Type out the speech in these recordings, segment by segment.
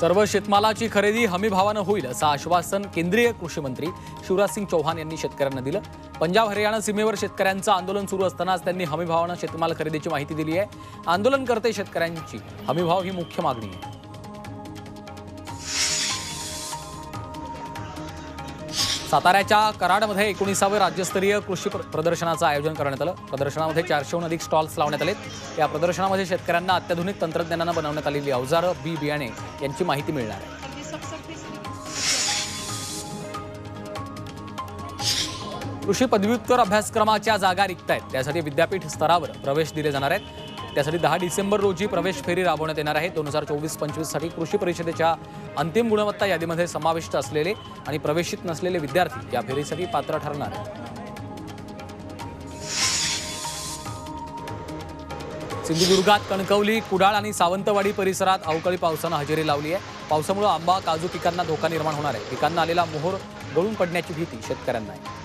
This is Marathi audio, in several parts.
सर्व शेतमालाची खरेदी हमीभावानं होईल असं आश्वासन केंद्रीय कृषी मंत्री शिवराज सिंग चौहान यांनी शेतकऱ्यांना दिलं। पंजाब हरियाणा सीमेवर शेतकऱ्यांचं आंदोलन सुरू असतानाच त्यांनी हमीभावानं शेतमाल खरेदीची माहिती दिली आहे। आंदोलनकर्ते शेतकऱ्यांची हमीभाव ही मुख्य मागणी आहे। साताऱ्याच्या कराडमध्ये 19वे राज्यस्तरीय कृषी प्रदर्शनाचं आयोजन करण्यात आलं। प्रदर्शनामध्ये 400हून अधिक स्टॉल्स लावण्यात आलेत। या प्रदर्शनामध्ये शेतकऱ्यांना अत्याधुनिक तंत्रज्ञानानं बनवण्यात आलेली अवजारं, बी बियाणे यांची माहिती मिळणार आहे। कृषी पदव्युत्तर अभ्यासक्रमाच्या जागा रिक्त आहेत, त्यासाठी विद्यापीठ स्तरावर प्रवेश दिले जाणार आहेत। त्यासाठी 10 डिसेंबर रोजी प्रवेश फेरी राबवण्यात येणार आहे। 2024-25 साठी कृषी परिषदेच्या अंतिम गुणवत्ता यादीमध्ये समाविष्ट असलेले आणि प्रवेशित नसलेले विद्यार्थी या फेरीसाठी पात्र ठरणार आहेत। सिंधुदुर्गात कणकवली, कुडाळ आणि सावंतवाडी परिसरात अवकाळी पावसानं हजेरी लावली आहे। पावसामुळे आंबा, काजू पिकांना धोका निर्माण होणार आहे। पिकांना आलेला मोहोर गळून पडण्याची भीती शेतकऱ्यांना आहे।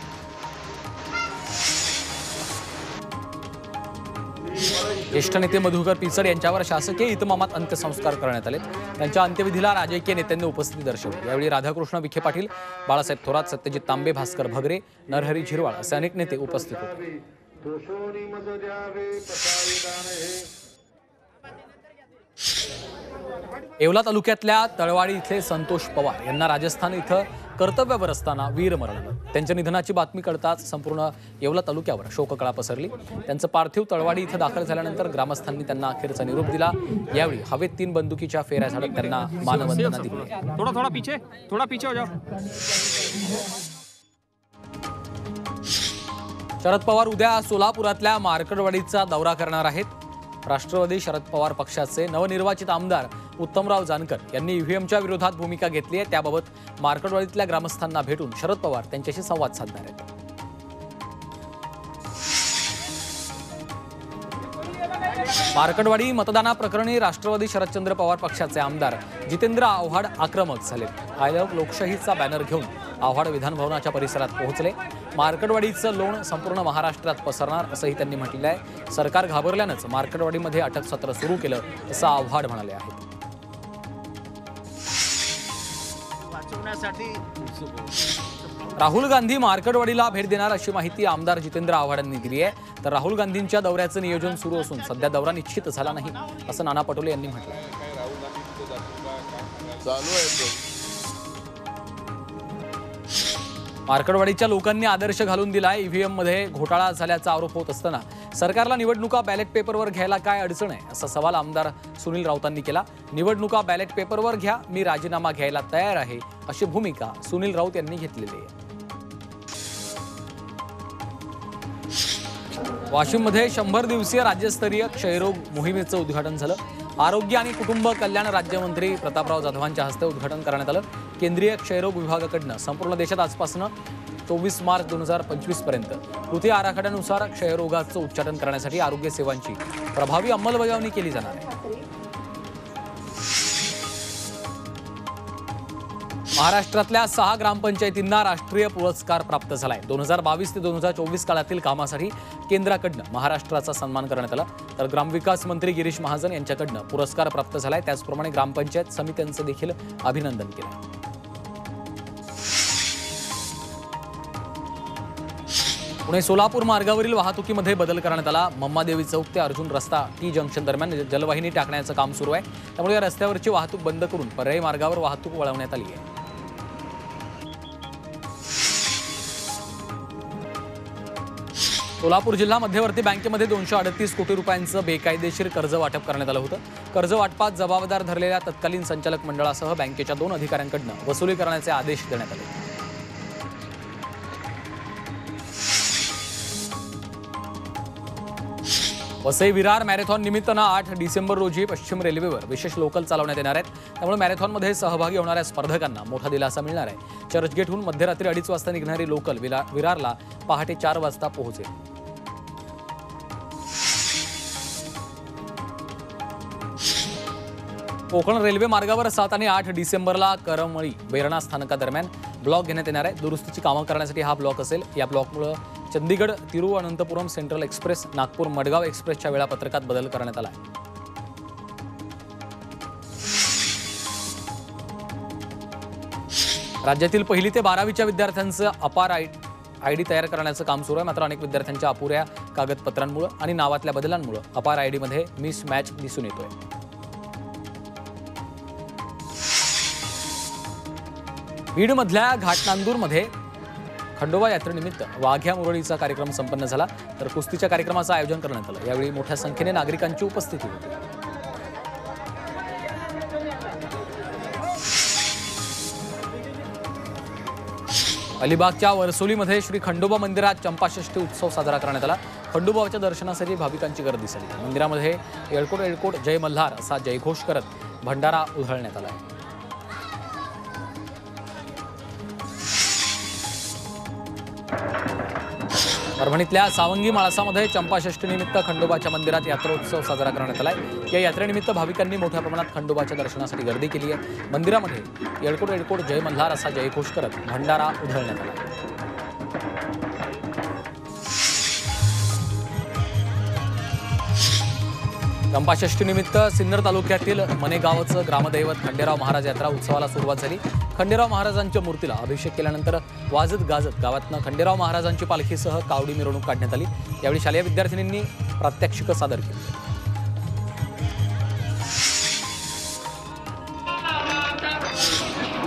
ज्येष्ठ नेते मधुकर पिचड यांच्यावर शासकीय इतमामात अंत्यसंस्कार करण्यात आले। त्यांच्या अंत्यविधीला राजकीय नेत्यांनी उपस्थिती दर्शवली। यावेळी राधाकृष्ण विखे पाटील, बाळासाहेब थोरात, सत्यजित तांबे, भास्कर भगरे, नरहरी झिरवाळ असे अनेक नेते उपस्थित होते। येवला तालुक्यातल्या तळवाडी इथले संतोष पवार यांना राजस्थान इथं कर्तव्यावर असताना वीरमरण आलं। त्यांच्या निधनाची बातमी कळताच संपूर्ण येवला तालुक्यावर शोककळा पसरली। त्यांचं पार्थिव तळवाडी इथं दाखल झाल्यानंतर ग्रामस्थांनी त्यांना अखेरचा निरोप दिला। यावेळी हवेत 3 बंदुकीच्या फेऱ्या झाडत त्यांना मानवंदना दिली। थोड़ा पीछे हो जाओ। शरद पवार उद्या सोलापुरातल्या मार्कडवाडीचा दौरा करणार आहेत। राष्ट्रवादी शरद पवार पक्षाचे नवनिर्वाचित आमदार उत्तमराव जानकर यांनी ईव्हीएमच्या विरोधात भूमिका घेतली आहे। त्याबाबत मार्कडवाडीतल्या ग्रामस्थांना भेटून शरद पवार त्यांच्याशी संवाद साधणार आहेत। मार्कडवाडी मतदानाप्रकरणी राष्ट्रवादी शरदचंद्र पवार पक्षाचे आमदार जितेंद्र आव्हाड आक्रमक झाले। आय लव्ह लोकशाहीचा बॅनर घेऊन आव्हाड विधानभवनाच्या परिसरात पोहोचले। मार्कडवाडीचं लोण संपूर्ण महाराष्ट्रात पसरणार असंही त्यांनी म्हटलं आहे। सरकार घाबरल्यानंच मार्कडवाडीमध्ये अटक सत्र सुरू केलं असं आव्हाड म्हणाले आहेत। राहुल गांधी मार्कडवाडीला भेट देणार अशी माहिती आमदार जितेंद्र आव्हाड यांनी दिली आहे। तर राहुल गांधींच्या दौऱ्याचं नियोजन सुरू असून सध्या दौरा निश्चित झाला नाही असं नाना पटोले यांनी म्हटलं आहे। मार्कडवाडीच्या लोकांनी आदर्श घालून दिलाय। ईव्हीएम मध्ये घोटाळा झाल्याचा आरोप होत असताना सरकारला निवडणुका बॅलेट पेपरवर घ्यायला काय अडचण आहे असा सवाल आमदार सुनील राऊतांनी केला। निवडणुका बॅलेट पेपरवर घ्या, मी राजीनामा घ्यायला तयार आहे अशी भूमिका सुनील राऊत यांनी घेतलेली आहे। वाशिममध्ये 100 दिवसीय राज्यस्तरीय क्षयरोग मोहिमेचं उद्घाटन झालं। आरोग्य आणि कुटुंब कल्याण राज्यमंत्री प्रतापराव जाधवांच्या हस्ते उद्घाटन करण्यात आलं। केंद्रीय क्षयरोग विभागाकडून संपूर्ण देशात आजपासून 24 मार्च 2025 पर्यंत कृती आराखड्यानुसार क्षयरोगाचं उच्चाटन करण्यासाठी आरोग्य सेवांची प्रभावी अंमलबजावणी केली जाणार आहे। महाराष्ट्रातल्या 6 ग्रामपंचायतींना राष्ट्रीय पुरस्कार प्राप्त झालाय। 2022 ते 2024 काळातील कामासाठी केंद्राकडनं महाराष्ट्राचा सन्मान करण्यात आला। तर ग्रामविकास मंत्री गिरीश महाजन यांच्याकडनं पुरस्कार प्राप्त झालाय। त्याचप्रमाणे ग्रामपंचायत समित्यांचं देखील अभिनंदन केलं। पुणे सोलापूर मार्गावरील वाहतुकीमध्ये बदल करण्यात आला। मम्मादेवी चौक ते अर्जुन रस्ता टी जंक्शन दरम्यान जलवाहिनी टाकण्याचं काम सुरू आहे। त्यामुळे या रस्त्यावरची वाहतूक बंद करून पर्यायी मार्गावर वाहतूक वळवण्यात आली आहे। सोलापूर जिल्हा मध्यवर्ती बँकेमध्ये 238 कोटी रुपयांचं बेकायदेशीर कर्ज वाटप करण्यात आलं होतं। कर्ज वाटपात जबाबदार धरलेल्या तत्कालीन संचालक मंडळासह बँकेच्या 2 अधिकाऱ्यांकडून वसुली करण्याचे आदेश देण्यात आले। वसई विरार मॅरेथॉन निमित्तानं 8 डिसेंबर रोजी पश्चिम रेल्वेवर विशेष लोकल चालवण्यात येणार आहेत। त्यामुळे मॅरेथॉनमध्ये सहभागी होणाऱ्या स्पर्धकांना मोठा दिलासा मिळणार आहे। चर्चगेटहून मध्यरात्री 2:30 वाजता निघणारी लोकल विरारला पहाटे 4 वाजता पोहोचेल। कोकण रेल्वे मार्गावर 7 आणि 8 डिसेंबरला करमळी वेरणा स्थानकादरम्यान ब्लॉक घेण्यात येणार आहे। दुरुस्तीची कामं करण्यासाठी हा ब्लॉक असेल। या ब्लॉकमुळे चंदीगड तिरुवनंतपुरम सेंट्रल एक्सप्रेस, नागपूर मडगाव एक्सप्रेसच्या वेळापत्रकात बदल करण्यात आला आहे। राज्यातील 1ली ते 12वीच्या विद्यार्थ्यांचं अपार आयडी तयार करण्याचं काम सुरू आहे. मात्र अनेक विद्यार्थ्यांच्या अपुऱ्या कागदपत्रांमुळे आणि नावातल्या बदलांमुळे अपार आयडीमध्ये मिसमॅच दिसून येतोय. बीडमधल्या घाटनांदूरमध्ये खंडोबा यात्रेनिमित्त वाघ्या मुरळीचा कार्यक्रम संपन्न झाला. तर कुस्तीच्या कार्यक्रमाचं आयोजन करण्यात आलं. यावेळी मोठ्या संख्येने नागरिकांची उपस्थिती होती. अलिबागच्या वरसोलीमध्ये श्री खंडोबा मंदिरात चंपाषष्ठी उत्सव साजरा करण्यात आला. खंडोबाच्या दर्शनासाठी भाविकांची गर्दी झाली. मंदिरामध्ये येळकोट येळकोट जय मल्हार असा जयघोष करत भंडारा उधळण्यात आला. परभणीतल्या सावंगी माळसामध्ये चंपाषष्ठीनिमित्त खंडोबाच्या मंदिरात यात्रोत्सव साजरा करण्यात आलाय. या यात्रेनिमित्त भाविकांनी मोठ्या प्रमाणात खंडोबाच्या दर्शनासाठी गर्दी केली आहे. मंदिरामध्ये येळकोट येळकोट जय मल्हार असा जयघोष करत भंडारा उधळण्यात आला. चंपाषष्ठीनिमित्त सिन्नर तालुक्यातील मनेगावचं ग्रामदैवत खंडेराव महाराज यात्रा उत्सवाला सुरुवात झाली. खंडेराव महाराजांच्या मूर्तीला अभिषेक केल्यानंतर वाजत गाजत गावातनं खंडेराव महाराजांची पालखीसह कावडी मिरवणूक काढण्यात आली. यावेळी शालेय विद्यार्थिनींनी प्रात्यक्षिकं सादर केली.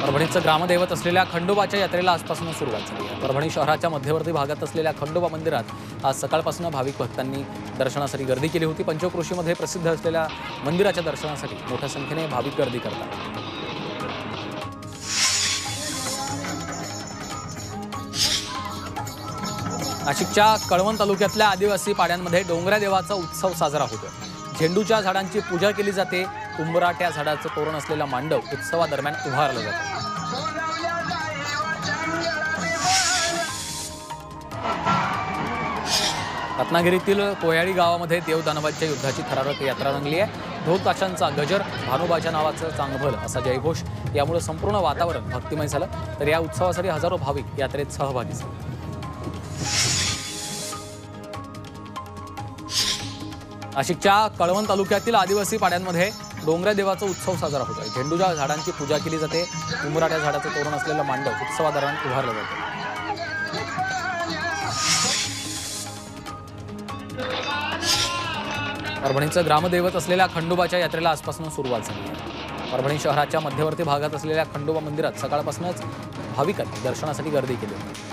परभणीचं ग्रामदैवत असलेल्या खंडोबाच्या यात्रेला आजपासून सुरुवात झाली आहे. परभणी शहराच्या मध्यवर्ती भागात असलेल्या खंडोबा मंदिरात आज सकाळपासून भाविक भक्तांनी दर्शनासाठी गर्दी केली होती. पंचक्रोशीमध्ये प्रसिद्ध असलेल्या मंदिराच्या दर्शनासाठी मोठ्या संख्येने भाविक गर्दी करतात. नाशिकच्या कळवण तालुक्यातल्या आदिवासी पाड्यांमध्ये डोंगऱ्या देवाचा उत्सव साजरा होतो. झेंडूच्या झाडांची पूजा केली जाते. उंबराट्या झाडाचं तोरण असलेला मांडव उत्सवादरम्यान उभारलं जातं. रत्नागिरीतील कोयाळी गावामध्ये देवदानवांच्या युद्धाची थरारक यात्रा रंगली आहे. ढोल ताशांचा गजर, भानुबाच्या नावाचं चांगभल असा जयघोष यामुळे संपूर्ण वातावरण भक्तिमय झालं. तर या उत्सवासाठी हजारो भाविक यात्रेत सहभागी झाले. नाशिकच्या कळवण तालुक्यातील आदिवासी पाड्यांमध्ये डोंगऱ्या देवाचा उत्सव साजरा होत आहे. झेंडूच्या झाडांची पूजा केली जाते. उंबराट्या झाडाचं तोरण असलेलं मांडव उत्सवादरम्यान उभारलं जातं. परभणीचं ग्रामदैवत असलेल्या खंडोबाच्या यात्रेला आजपासून सुरुवात झाली आहे. परभणी शहराच्या मध्यवर्ती भागात असलेल्या खंडोबा मंदिरात सकाळपासूनच भाविकांनी दर्शनासाठी गर्दी केली होती.